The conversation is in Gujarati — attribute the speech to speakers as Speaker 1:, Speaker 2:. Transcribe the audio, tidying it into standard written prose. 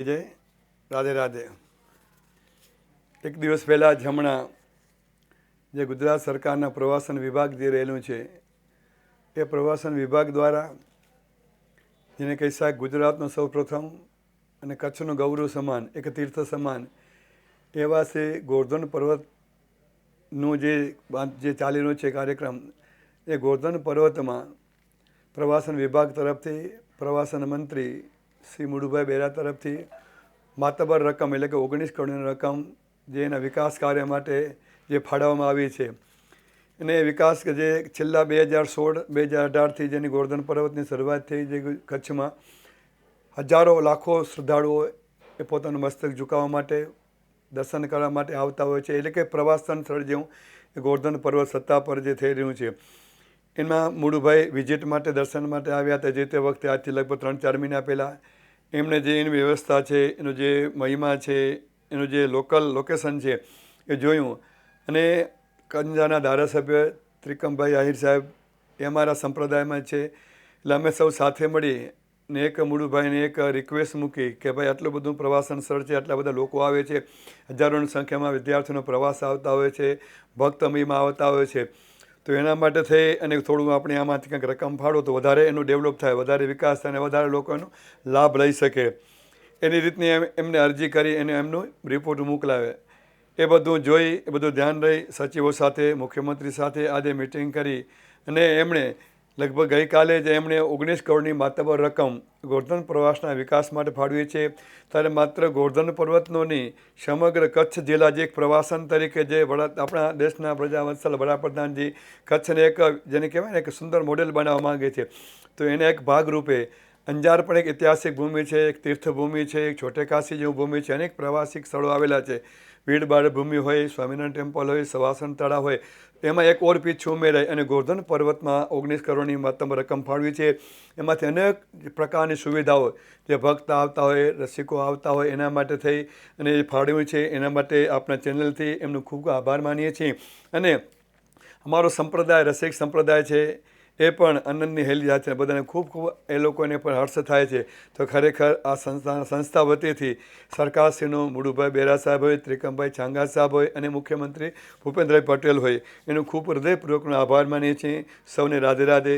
Speaker 1: જય રાધે રાધે. એક દિવસ પહેલાં જ હમણાં જે ગુજરાત સરકારના પ્રવાસન વિભાગ જે રહેલું છે એ પ્રવાસન વિભાગ દ્વારા જેને કહી શકાય ગુજરાતનો સૌ પ્રથમ અને કચ્છનું ગૌરવ સમાન એક તીર્થ સમાન એવા છે ગોવર્ધન પર્વતનું જે ચાલી રહ્યું છે કાર્યક્રમ. એ ગોવર્ધન પર્વતમાં પ્રવાસન વિભાગ તરફથી પ્રવાસન મંત્રી શ્રી મુળુભાઈ બેરા તરફથી માતબર રકમ એટલે કે 19 કરોડની રકમ જે એના વિકાસ કાર્ય માટે જે ફાળવવામાં આવી છે. અને એ વિકાસ જે છેલ્લા 2016-2018થી જેની ગોવર્ધન પર્વતની શરૂઆત થઈ, જે કચ્છમાં હજારો લાખો શ્રદ્ધાળુઓ એ પોતાનું મસ્તક ઝુકાવવા માટે દર્શન કરવા માટે આવતા હોય છે. એટલે કે પ્રવાસન સ્થળ જેવું એ ગોવર્ધન પર્વત સત્તા પર જે થઈ રહ્યું છે. એમાં મુળુભાઈ વિઝિટ માટે દર્શન માટે આવ્યા હતા. જે તે વખતે આજથી લગભગ 3-4 મહિના પહેલાં એમણે જે એની વ્યવસ્થા છે, એનો જે મહિમા છે, એનું જે લોકેશન છે એ જોયું. અને કંજાના ધારાસભ્ય ત્રિકમભાઈ આહિર સાહેબ એ અમારા સંપ્રદાયમાં છે. એટલે અમે સૌ સાથે મળી ને એક મુળુભાઈને એક રિક્વેસ્ટ મૂકી કે ભાઈ આટલું બધું પ્રવાસન સ્થળ છે, આટલા બધા લોકો આવે છે, હજારોની સંખ્યામાં વિદ્યાર્થીઓનો પ્રવાસ આવતા હોય છે, ભક્ત મહિમા આવતા હોય છે. તો એના માટે થઈ અને થોડું આપણે આમાંથી કંઈક રકમ ફાળો તો વધારે એનું ડેવલપ થાય, વધારે વિકાસ થાય અને વધારે લોકો એનો લાભ લઈ શકે. એની રીતની એમને અરજી કરી અને એમનું રિપોર્ટ મોકલાવે. એ બધું જોઈ, એ બધું ધ્યાન રહી, સચિવો સાથે, મુખ્યમંત્રી સાથે આજે મિટિંગ કરી અને એમણે લગભગ ગઈકાલે જ એમણે 19 કરોડની માતબર રકમ ગોવર્ધન પ્રવાસના વિકાસ માટે ફાળવી છે. ત્યારે માત્ર ગોવર્ધન પર્વતનો નહીં, સમગ્ર કચ્છ જિલ્લા જે એક પ્રવાસન તરીકે જે આપણા દેશના પ્રજાવત્સલ વડાપ્રધાનજી કચ્છને એક જેને કહેવાય ને એક સુંદર મોડેલ બનાવવા માગે છે. તો એને એક ભાગરૂપે અંજાર પણ એક ઐતિહાસિક ભૂમિ છે, એક તીર્થભૂમિ છે, એક છોટે કાશી જેવું ભૂમિ છે, અનેક પ્રવાસિક સ્થળો આવેલા છે. ભીડભાડ ભૂમિ હોય, સ્વામિનારાયણ ટેમ્પલ હોય, સવાસણ તળાવ હોય, એમાં એક ઓર પીછું ઉમેરાય અને ગોવર્ધન પર્વતમાં 19 કરોડની મહત્તમ રકમ ફાળવી છે. એમાંથી અનેક પ્રકારની સુવિધાઓ જે ભક્ત આવતા હોય, રસિકો આવતા હોય એના માટે થઈ અને એ ફાળવ્યું છે. એના માટે આપણા ચેનલથી એમનો ખૂબ આભાર માનીએ છીએ. અને અમારો સંપ્રદાય રસિક સંપ્રદાય છે એ પણ આનંદની હેલી જાય છે. બધાને ખૂબ ખૂબ એ લોકોને પણ હર્ષ થાય છે. તો ખરેખર આ સંસ્થા વતીથી સરકારશ્રીનો મુળુભાઈ બેરા સાહેબ હોય, ત્રિકમભાઈ છાંગા સાહેબ હોય અને મુખ્યમંત્રી ભૂપેન્દ્રભાઈ પટેલ હોય, એનો ખૂબ હૃદયપૂર્વકનો આભાર માનીએ છીએ. સૌને રાધે રાધે.